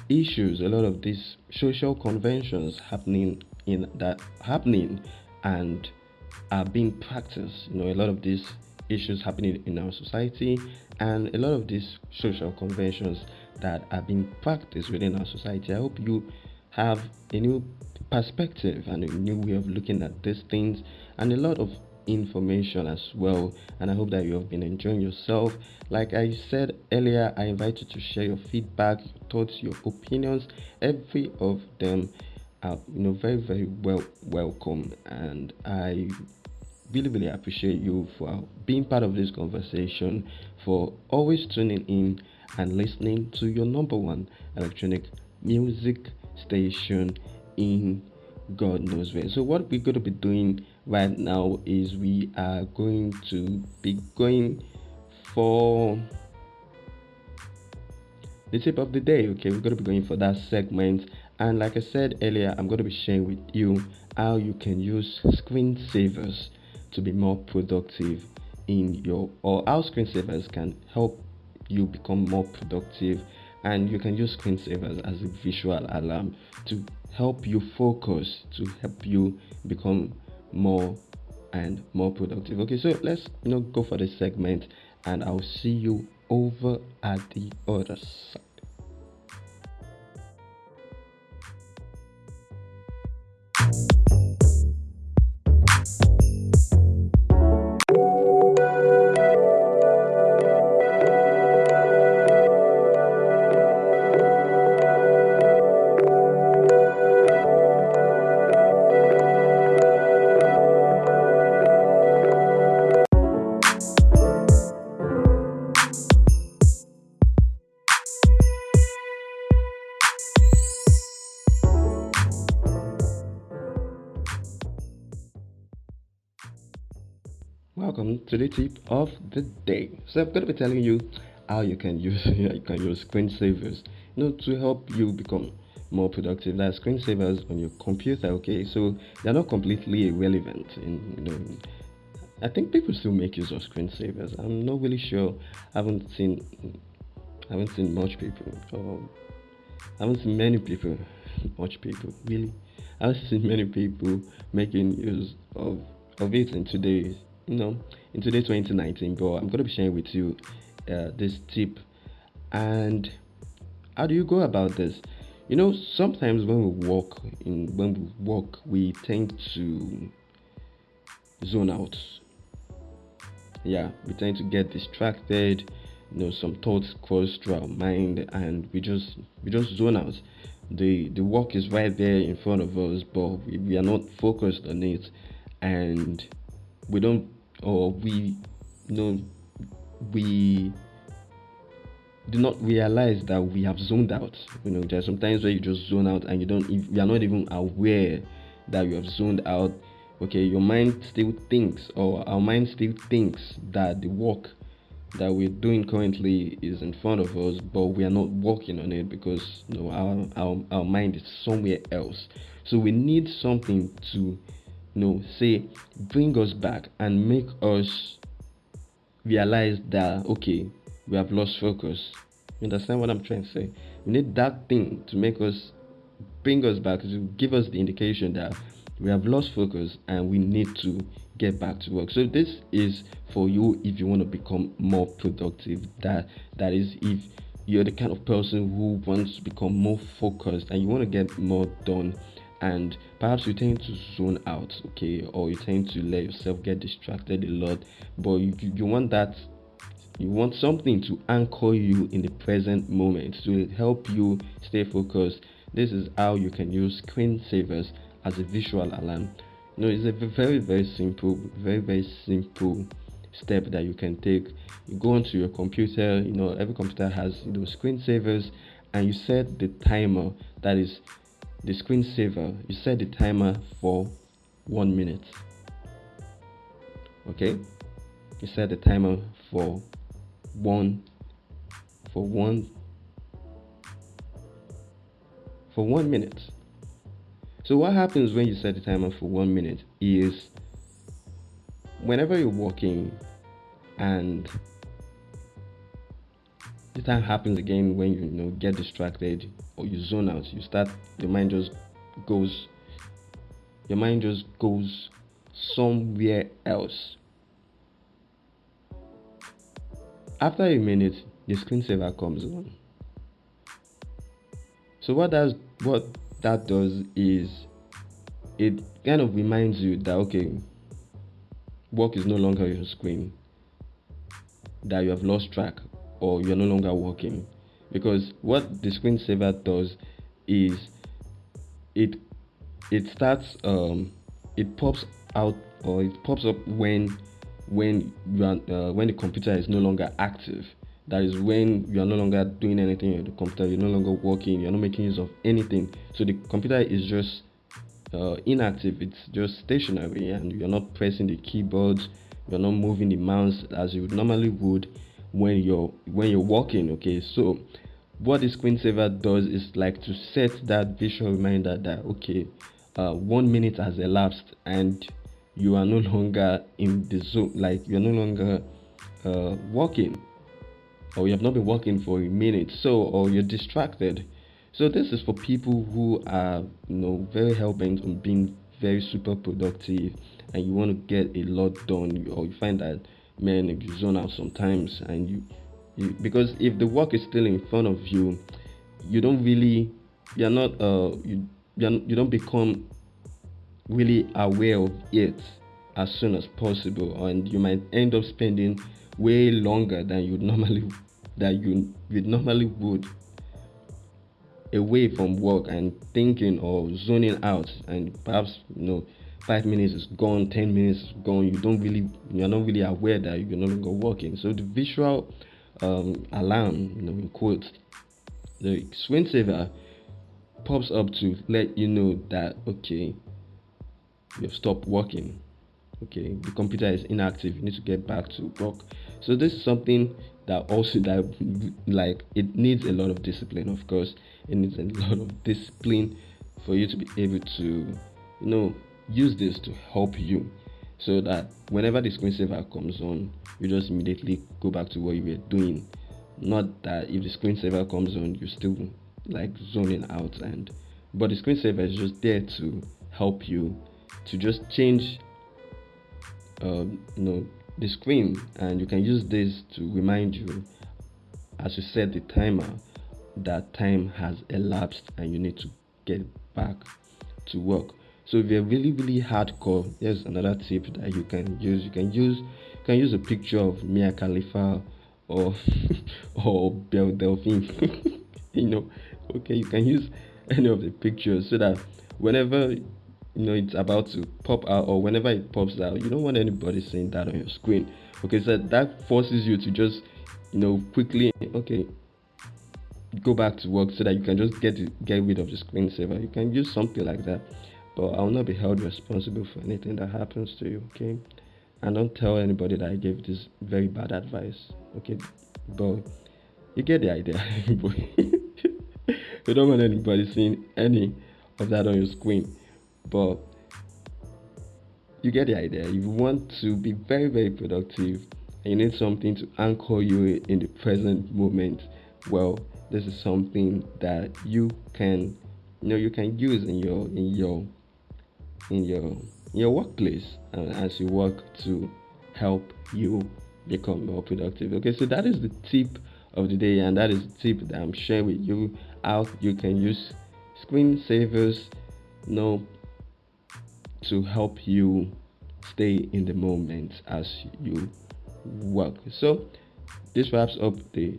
issues, a lot of these social conventions happening and are being practiced. A lot of these issues happening in our society and a lot of these social conventions that are being practiced within our society. I hope you have a new perspective and a new way of looking at these things and a lot of information as well, and I hope that you have been enjoying yourself. Like I said earlier, I invite you to share your feedback, your thoughts, your opinions. Every of them are very very welcome, and I really appreciate you for being part of this conversation, for always tuning in and listening to your number one electronic music station in God knows where. So what we're going to be doing right now is we are going to be going for the tip of the day. Okay, we're going to be going for that segment, and like I said earlier, I'm going to be sharing with you how you can use screensavers to be more productive or how screensavers can help you become more productive, and you can use screensavers as a visual alarm to help you focus, to help you become more and more productive. Okay, so let's go for this segment, and I'll see you over at the other side. Welcome to the tip of the day. So I'm going to be telling you how you can use screensavers, to help you become more productive. There are screensavers on your computer. Okay, so they're not completely irrelevant. I think people still make use of screensavers. I'm not really sure. I haven't seen much people, or I haven't seen many people, much people really. I haven't seen many people making use of it in today's, in today's 2019. But I'm gonna be sharing with you this tip. And how do you go about this? Sometimes when we walk, we tend to zone out. Yeah, we tend to get distracted. Some thoughts cross through our mind, and we just zone out. The work is right there in front of us, but we are not focused on it, and we don't, or you know we do not realize that we have zoned out. There's sometimes where you just zone out and you are not even aware that you have zoned out. Okay, your mind still thinks, or our mind still thinks that the work that we're doing currently is in front of us, but we are not working on it because our mind is somewhere else. So we need something to say bring us back and make us realize that okay, we have lost focus. You understand what I'm trying to say? We need that thing to make us bring us back, to give us the indication that we have lost focus and we need to get back to work. So this is for you if you want to become more productive. That is if you're the kind of person who wants to become more focused and you want to get more done, and perhaps you tend to zone out, okay, or you tend to let yourself get distracted a lot, but you want that, you want something to anchor you in the present moment to help you stay focused. This is how you can use screensavers as a visual alarm. It's a very simple, very simple step that you can take. You go onto your computer. Every computer has screensavers, and you set the timer. That is the screensaver. You set the timer for 1 minute. Okay, you set the timer for one for one for 1 minute. So what happens when you set the timer for 1 minute is whenever you're walking and the time happens again, when you get distracted or you zone out, your mind just goes somewhere else. After a minute, the screensaver comes on. So what that does is it kind of reminds you that okay, work is no longer your screen, that you have lost track or you're no longer working. Because what the screensaver does is it starts it pops out, or it pops up when you are when the computer is no longer active. That is when you are no longer doing anything on the computer, you're no longer working, you're not making use of anything. So the computer is just inactive, it's just stationary, and you're not pressing the keyboard, you're not moving the mouse as you normally would when you're working. Okay, so what the screensaver does is like to set that visual reminder that okay, 1 minute has elapsed and you are no longer in the zone, like you're no longer working, or you have not been working for a minute, so, or you're distracted. So this is for people who are very hell-bent on being very super productive, and you want to get a lot done, or you find that man, you zone out sometimes, and because if the work is still in front of you, you don't really, you're not you don't become really aware of it as soon as possible, and you might end up spending way longer than you normally would away from work and thinking or zoning out, and perhaps 5 minutes is gone, 10 minutes is gone. You're not really aware that you're no longer working. So the visual alarm, in quotes, the screensaver pops up to let you know that okay, you've stopped working. Okay, the computer is inactive, you need to get back to work. So this is something that also like it needs a lot of discipline. Of course, it needs a lot of discipline for you to be able to use this to help you, so that whenever the screensaver comes on, you just immediately go back to what you were doing. Not that if the screensaver comes on, you're still like zoning out, but the screensaver is just there to help you to just change the screen, and you can use this to remind you as you set the timer that time has elapsed and you need to get back to work. So if you're really hardcore, here's another tip that you can use. You can use a picture of Mia Khalifa or or Belle Delphine. Okay, you can use any of the pictures so that whenever it's about to pop out, or whenever it pops out, you don't want anybody seeing that on your screen. Okay, so that forces you to just quickly go back to work, so that you can just get rid of the screensaver. You can use something like that, but I will not be held responsible for anything that happens to you. Okay, And don't tell anybody that I gave this very bad advice. Okay, but you get the idea. But you don't want anybody seeing any of that on your screen. But you get the idea. If you want to be very, very productive and you need something to anchor you in the present moment, well, this is something that you can you can use in your in your workplace as you work to help you become more productive. Okay, so that is the tip of the day, and that is the tip that I'm sharing with you, how you can use screensavers, you know, to help you stay in the moment as you work. So this wraps up the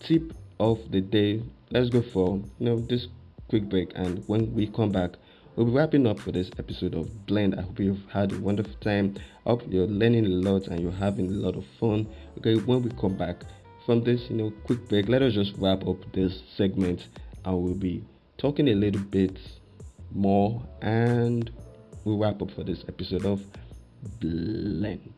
tip of the day. Let's go for this quick break, and when we come back, we'll be wrapping up for this episode of Blend. I hope you've had a wonderful time. I hope you're learning a lot and you're having a lot of fun. Okay, when we come back from this quick break, let us just wrap up this segment, and we'll be talking a little bit more, and we'll wrap up for this episode of Blend.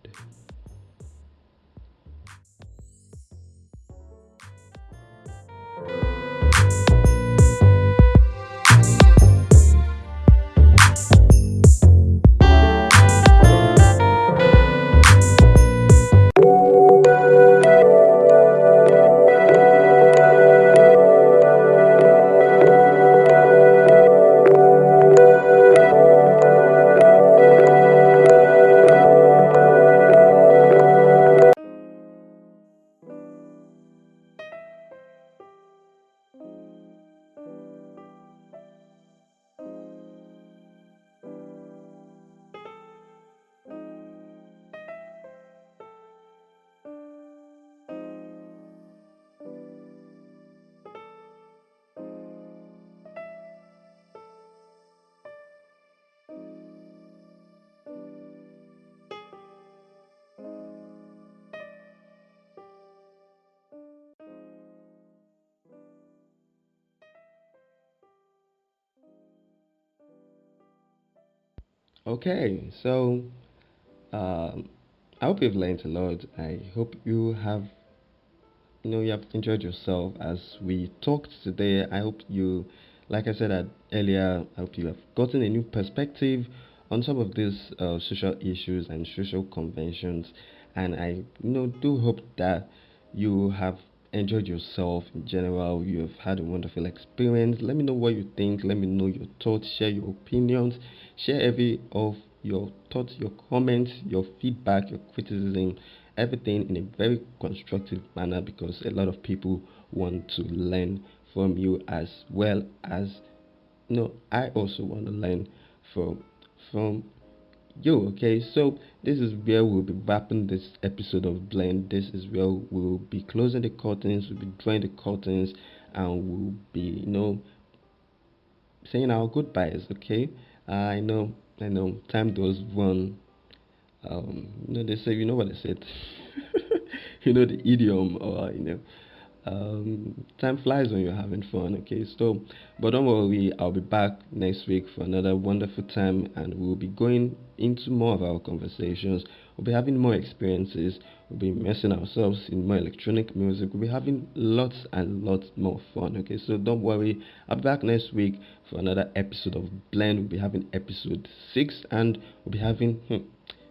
Okay, so I hope you've learned a lot. I hope you have enjoyed yourself as we talked today. I hope you, like I said earlier, I hope you have gotten a new perspective on some of these social issues and social conventions. And I do hope that you have enjoyed yourself in general. You have had a wonderful experience. Let me know what you think. Let me know your thoughts. Share your opinions. Share every of your thoughts, your comments, your feedback, your criticism, everything in a very constructive manner, because a lot of people want to learn from you, as well as I also want to learn from you. Okay, so this is where we'll be wrapping this episode of Blend. This is where we'll be closing the curtains, we'll be drawing the curtains, and we'll be saying our goodbyes. Okay, I know time does run. They say, you know what they said. The idiom, or time flies when you're having fun. Okay, so but don't worry, I'll be back next week for another wonderful time, and we'll be going into more of our conversations. We'll be having more experiences. We'll be immersing ourselves in more electronic music. We'll be having lots and lots more fun. Okay, so don't worry, I'll be back next week for another episode of Blend. We'll be having episode 6, and we'll be having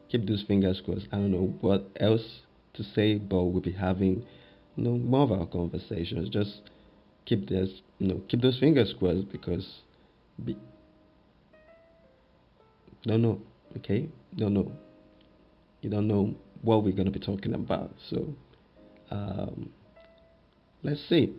keep those fingers crossed. I don't know what else to say, but we'll be having more of our conversations. Just keep those fingers crossed, because be, don't know. Okay, don't know. You don't know what we're gonna be talking about. So um, let's see.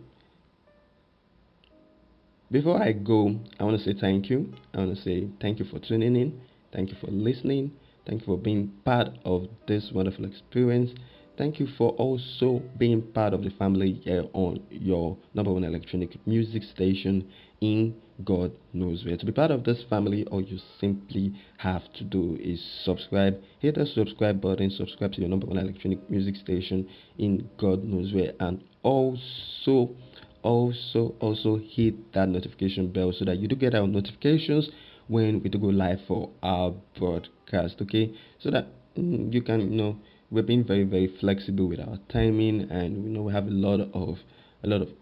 Before I go, I want to say thank you. I want to say thank you for tuning in. Thank you for listening. Thank you for being part of this wonderful experience. Thank you for also being part of the family here on your number one electronic music station in God knows where. To be part of this family, all you simply have to do is subscribe. Hit the subscribe button, subscribe to your number one electronic music station in God knows where, and also hit that notification bell so that you do get our notifications when we do go live for our broadcast. Okay, so that you can, we're being very, very flexible with our timing, and we have a lot of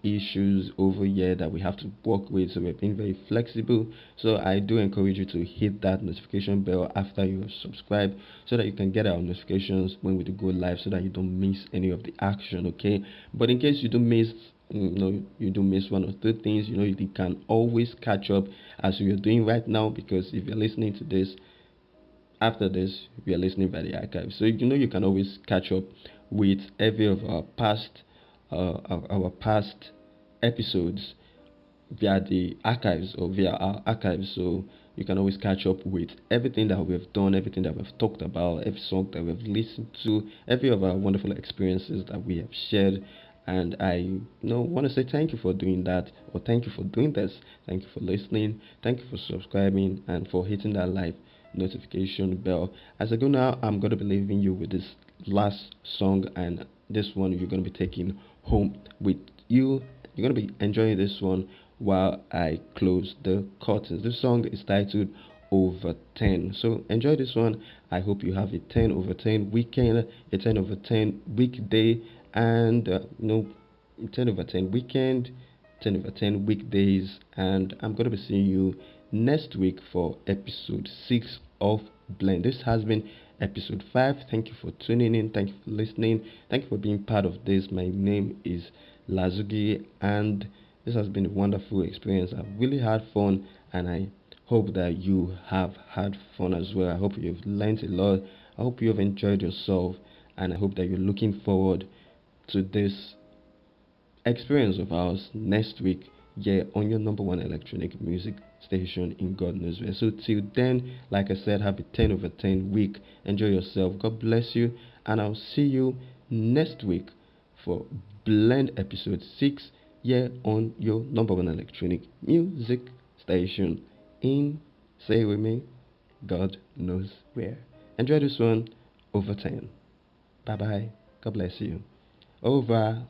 issues over here that we have to work with, so we're being very flexible. So I do encourage you to hit that notification bell after you subscribe, so that you can get our notifications when we do go live, so that you don't miss any of the action. Okay, but in case you do miss, you do miss one or two things, you can always catch up as you're doing right now, because if you're listening to this after this, we are listening by the archive. So you can always catch up with every of our past episodes via the archives or via our archives. So you can always catch up with everything that we've done, everything that we've talked about, every song that we've listened to, every of our wonderful experiences that we have shared. And I want to say thank you for doing that, or thank you for doing this. Thank you for listening. Thank you for subscribing and for hitting that live notification bell. As I go now, I'm going to be leaving you with this last song, and this one you're going to be taking home with you. You're going to be enjoying this one while I close the curtains. This song is titled Over 10. So enjoy this one. I hope you have a 10 over 10 weekend, a 10 over 10 weekday, and 10 over 10 weekend, 10 over 10 weekdays. And I'm going to be seeing you next week for episode 6 of Blend. This has been episode 5. Thank you for tuning in. Thank you for listening. Thank you for being part of this. My name is Lázougi, and this has been a wonderful experience. I've really had fun, and I hope that you have had fun as well. I hope you've learned a lot. I hope you have enjoyed yourself, and I hope that you're looking forward to this experience of ours next week, yeah, on your number one electronic music station in God knows where. So till then, like I said, have a 10 over 10 week. Enjoy yourself. God bless you, and I'll see you next week for Blend episode 6, yeah, on your number one electronic music station in, say with me, God knows where. Enjoy this one. Over 10. Bye bye. God bless you. Over.